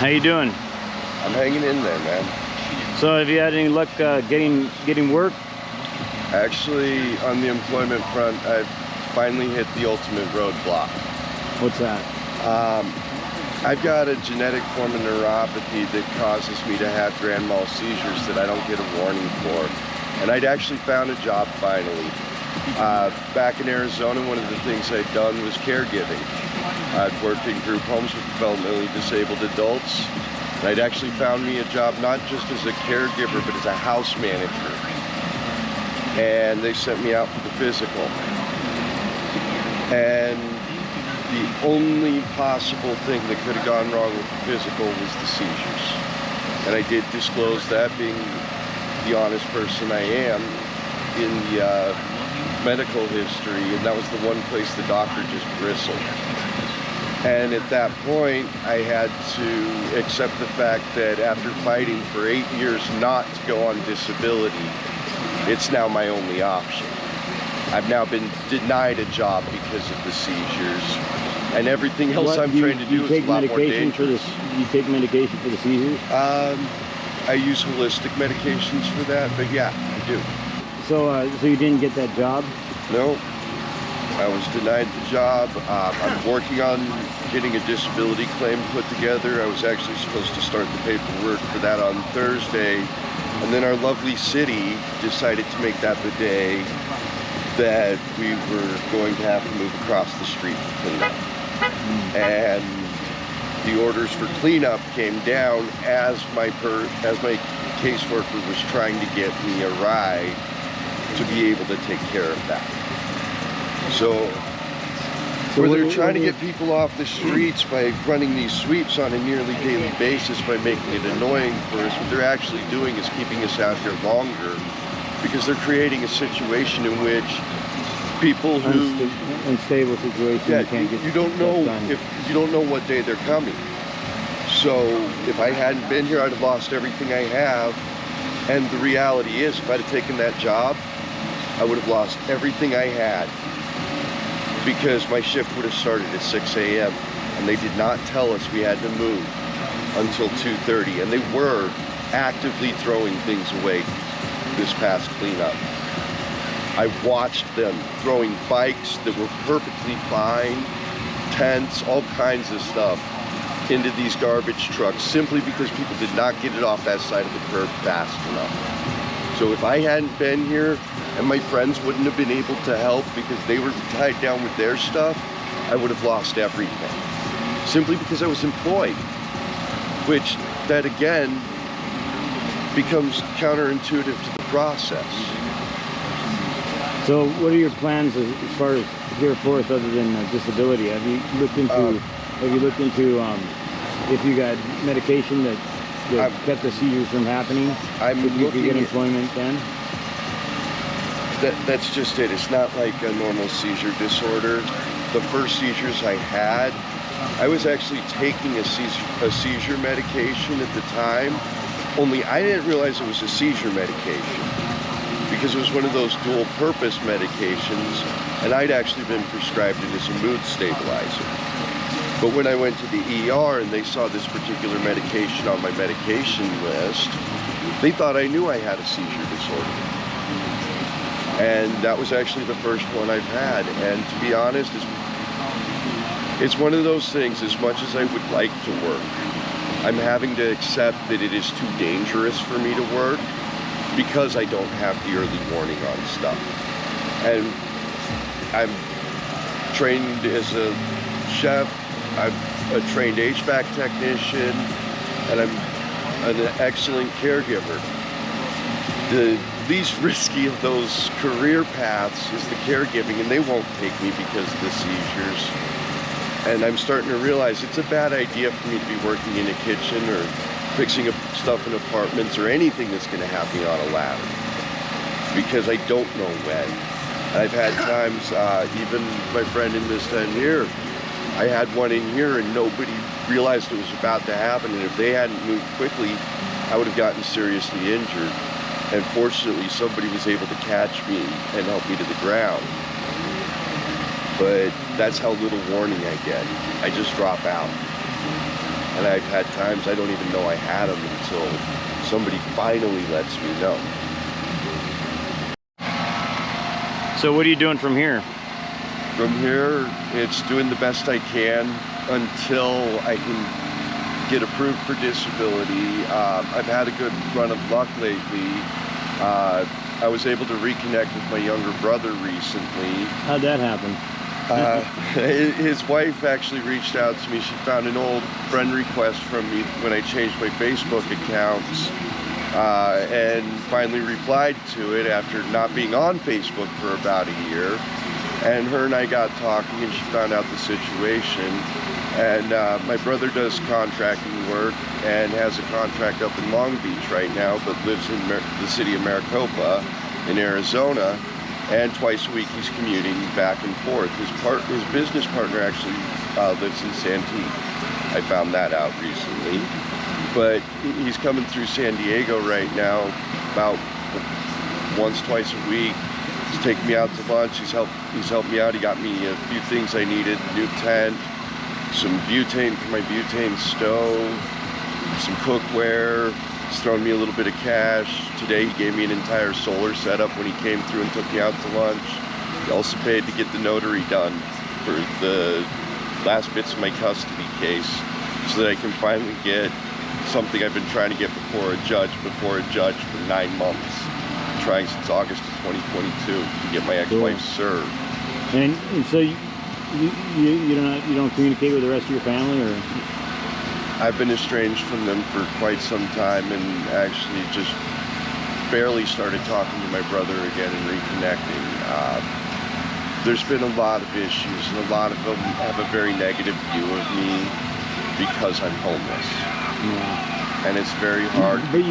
How you doing? I'm hanging in there, man. So have you had any luck getting work? Actually, on the employment front, I've finally hit the ultimate roadblock. What's that? I've got a genetic form of neuropathy that causes me to have grand mal seizures that I don't get a warning for. And I'd actually found a job finally. Back in Arizona, one of the things I'd done was caregiving. I'd worked in group homes with developmentally disabled adults. And I'd actually found me a job not just as a caregiver, but as a house manager. And they sent me out for the physical. And the only possible thing that could have gone wrong with the physical was the seizures. And I did disclose that, being the honest person I am, in the medical history, and that was the one place the doctor just bristled. And at that point, I had to accept the fact that after fighting for 8 years not to go on disability, it's now my only option. I've now been denied a job because of the seizures, and everything else I'm trying to do is a lot more dangerous. You take medication for the seizures? I use holistic medications for that, but yeah, I do. So you didn't get that job? No, I was denied the job. I'm working on getting a disability claim put together. I was actually supposed to start the paperwork for that on Thursday, and then our lovely city decided to make that the day that we were going to have to move across the street for cleanup. And the orders for cleanup came down as my caseworker was trying to get me a ride to be able to take care of that. So where they're trying to get people off the streets by running these sweeps on a nearly daily basis by making it annoying for us, what they're actually doing is keeping us out here longer, because they're creating a situation in which people who unstable situation, you don't know if you don't know what day they're coming. So if I hadn't been here, I'd have lost everything I have. And the reality is, if I'd have taken that job, I would have lost everything I had, because my shift would have started at 6 a.m. and they did not tell us we had to move until 2:30, and they were actively throwing things away this past cleanup. I watched them throwing bikes that were perfectly fine, tents, all kinds of stuff into these garbage trucks simply because people did not get it off that side of the curb fast enough. So if I hadn't been here and my friends wouldn't have been able to help because they were tied down with their stuff, I would have lost everything. Simply because I was employed, which that again becomes counterintuitive to the process. So what are your plans as far as here forth other than disability? Have you looked into if you got medication that kept the seizures from happening? If you could get employment then? That's just it. It's not like a normal seizure disorder. The first seizures I had, I was actually taking a seizure medication at the time, only I didn't realize it was a seizure medication, because it was one of those dual purpose medications, and I'd actually been prescribed it as a mood stabilizer. But when I went to the ER and they saw this particular medication on my medication list, they thought I knew I had a seizure disorder. And that was actually the first one I've had. And to be honest, it's one of those things, as much as I would like to work, I'm having to accept that it is too dangerous for me to work, because I don't have the early warning on stuff. And I'm trained as a chef, I'm a trained HVAC technician, and I'm an excellent caregiver. The least risky of those career paths is the caregiving, and they won't take me because of the seizures. And I'm starting to realize it's a bad idea for me to be working in a kitchen or fixing up stuff in apartments or anything that's going to have me on a ladder, because I don't know when. I've had times, even my friend in this tent here, I had one in here and nobody realized it was about to happen, and if they hadn't moved quickly, I would have gotten seriously injured. And fortunately, somebody was able to catch me and help me to the ground. But that's how little warning I get. I just drop out. And I've had times I don't even know I had them until somebody finally lets me know. So what are you doing from here? From here, it's doing the best I can until I can get approved for disability. I've had a good run of luck lately. I was able to reconnect with my younger brother recently. How'd that happen? His wife actually reached out to me. She found an old friend request from me when I changed my Facebook accounts, and finally replied to it after not being on Facebook for about a year. And her and I got talking, and she found out the situation. And my brother does contracting work and has a contract up in Long Beach right now, but lives in the city of Maricopa in Arizona. And twice a week he's commuting back and forth. His business partner actually lives in Santee. I found that out recently. But he's coming through San Diego right now about once, twice a week. He's taking me out to lunch. He's helped me out. He got me a few things I needed: new tent, some butane for my butane stove, some cookware. He's thrown me a little bit of cash. Today he gave me an entire solar setup when he came through and took me out to lunch. He also paid to get the notary done for the last bits of my custody case so that I can finally get something I've been trying to get before a judge for 9 months. I'm trying since August of 2022 to get my ex-wife served. And so you don't communicate with the rest of your family, or? I've been estranged from them for quite some time, and actually just barely started talking to my brother again and reconnecting. There's been a lot of issues, and a lot of them have a very negative view of me because I'm homeless. Yeah. And it's very hard. But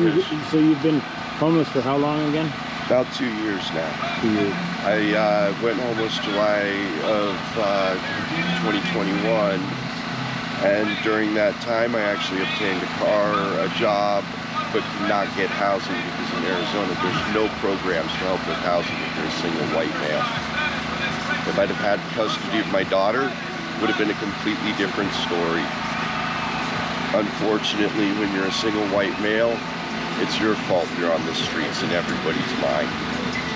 so you've been homeless for how long again? About 2 years now. 2 years. I went homeless July of 2021. And during that time, I actually obtained a car, a job, but could not get housing because in Arizona, there's no programs to help with housing if you're a single white male. If I'd have had custody of my daughter, it would have been a completely different story. Unfortunately, when you're a single white male, it's your fault you're on the streets in everybody's mind.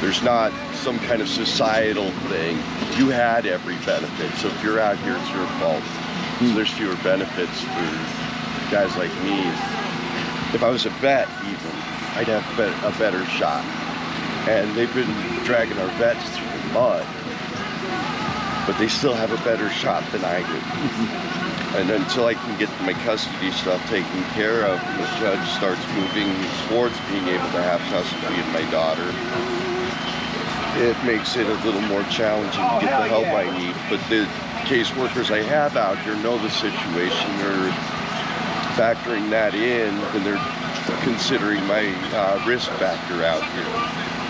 There's not some kind of societal thing. You had every benefit, so if you're out here, it's your fault. So there's fewer benefits for guys like me. If I was a vet even, I'd have a better shot. And they've been dragging our vets through the mud, but they still have a better shot than I do. And until I can get my custody stuff taken care of, and the judge starts moving towards being able to have custody of my daughter, it makes it a little more challenging to get the help I need. But the caseworkers I have out here know the situation. They're factoring that in, and they're considering my risk factor out here.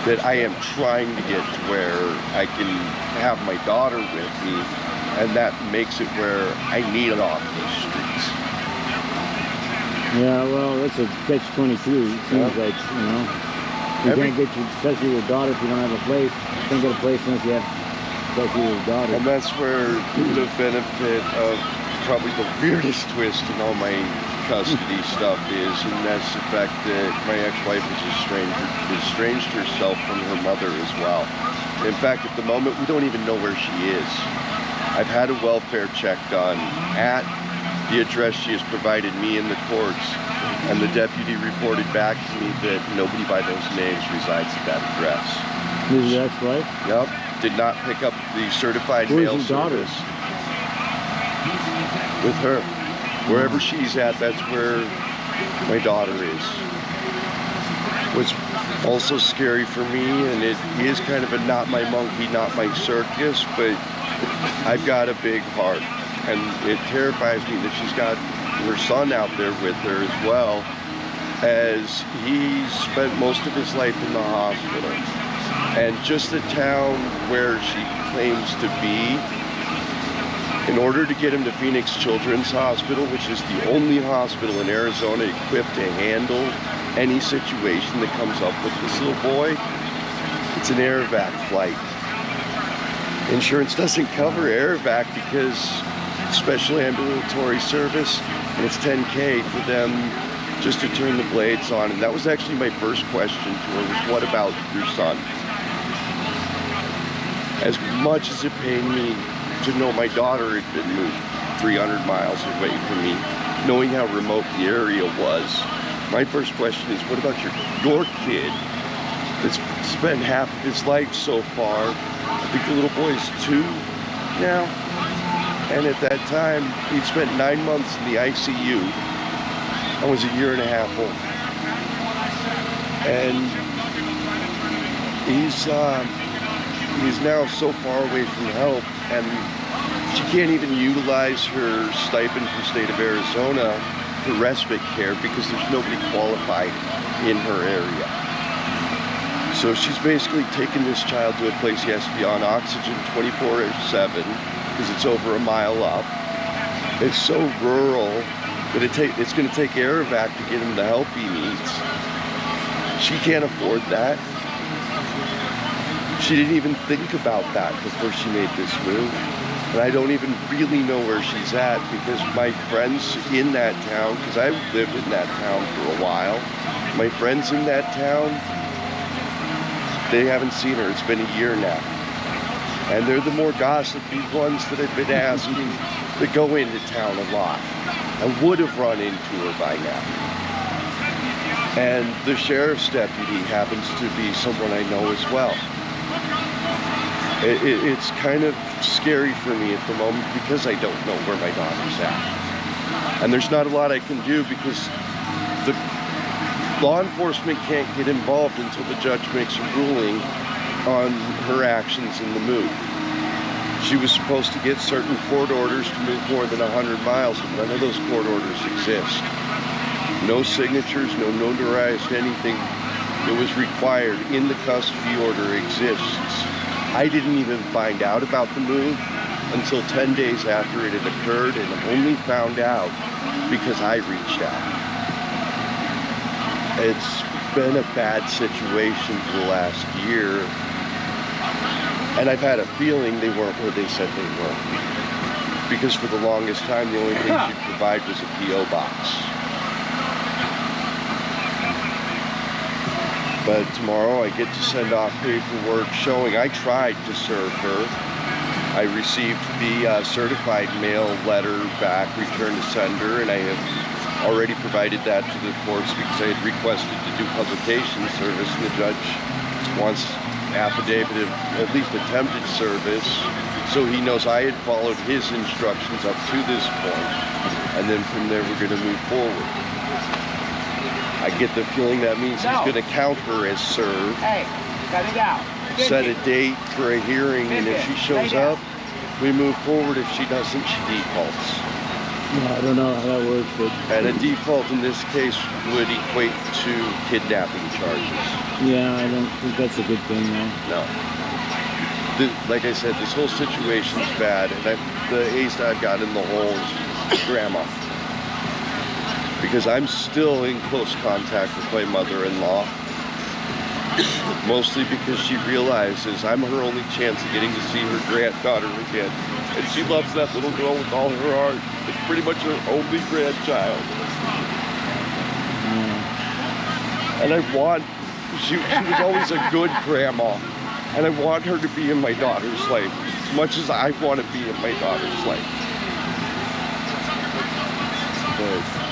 That I am trying to get to where I can have my daughter with me, and that makes it where I need it off the streets. Yeah, well, that's a catch-22. It seems like, you know, you can't get your, especially your daughter if you don't have a place. You can't get a place unless you have especially your daughter. And that's where the benefit of probably the weirdest twist in all my custody stuff is, and that's the fact that my ex-wife is estranged herself from her mother as well. In fact, at the moment, we don't even know where she is. I've had a welfare check done at the address she has provided me in the courts, and the deputy reported back to me that nobody by those names resides at that address. This is your ex-wife? Yep. Did not pick up the certified mail service. With her. Wherever she's at, that's where my daughter is. What's also scary for me, and it is kind of a not my monkey, not my circus, but I've got a big heart. And it terrifies me that she's got her son out there with her as well, as he's spent most of his life in the hospital. And just the town where she claims to be, in order to get him to Phoenix Children's Hospital, which is the only hospital in Arizona equipped to handle any situation that comes up with this little boy, it's an air-evac flight. Insurance doesn't cover air-evac because special ambulatory service and it's 10K for them just to turn the blades on. And that was actually my first question to her, was what about your son? As much as it pained me to know my daughter had been moved 300 miles away from me, knowing how remote the area was, my first question is, what about your kid that's spent half of his life so far? I think the little boy's 2 now, and at that time he'd spent 9 months in the ICU. I was a year and a half old, and he's now so far away from help, and she can't even utilize her stipend from the state of Arizona for respite care because there's nobody qualified in her area. So she's basically taken this child to a place he has to be on oxygen 24/7 because it's over a mile up. It's so rural that it's going to take Air-Evac to get him the help he needs. She can't afford that. She didn't even think about that before she made this move. And I don't even really know where she's at because my friends in that town, because I've lived in that town for a while, my friends in that town, they haven't seen her. It's been a year now. And they're the more gossipy ones that I've been asking that go into town a lot. I would have run into her by now. And the sheriff's deputy happens to be someone I know as well. It's kind of scary for me at the moment because I don't know where my daughter's at. And there's not a lot I can do because the law enforcement can't get involved until the judge makes a ruling on her actions in the move. She was supposed to get certain court orders to move more than 100 miles, and none of those court orders exist. No signatures, no notarized anything that was required in the custody order exists. I didn't even find out about the move until 10 days after it had occurred, and only found out because I reached out. It's been a bad situation for the last year, and I've had a feeling they weren't where they said they were. Because for the longest time, the only thing she'd provide was a P.O. box. But tomorrow I get to send off paperwork showing I tried to serve her. I received the certified mail letter back, return to sender, and I have already provided that to the courts because I had requested to do publication service, and the judge wants affidavit of at least attempted service, so he knows I had followed his instructions up to this point, and then from there we're going to move forward. I get the feeling that means he's going to count her as served. Hey, cut it out. Set a date for a hearing, and if she shows up, we move forward. If she doesn't, she defaults. Yeah, I don't know how that works, but... And a default in this case would equate to kidnapping charges. Yeah, I don't think that's a good thing, though. No. Like I said, this whole situation's bad, and the ace I got in the hole is Grandma. Because I'm still in close contact with my mother-in-law. Mostly because she realizes I'm her only chance of getting to see her granddaughter again. And she loves that little girl with all her heart. It's pretty much her only grandchild. And she was always a good grandma. And I want her to be in my daughter's life as much as I want to be in my daughter's life. But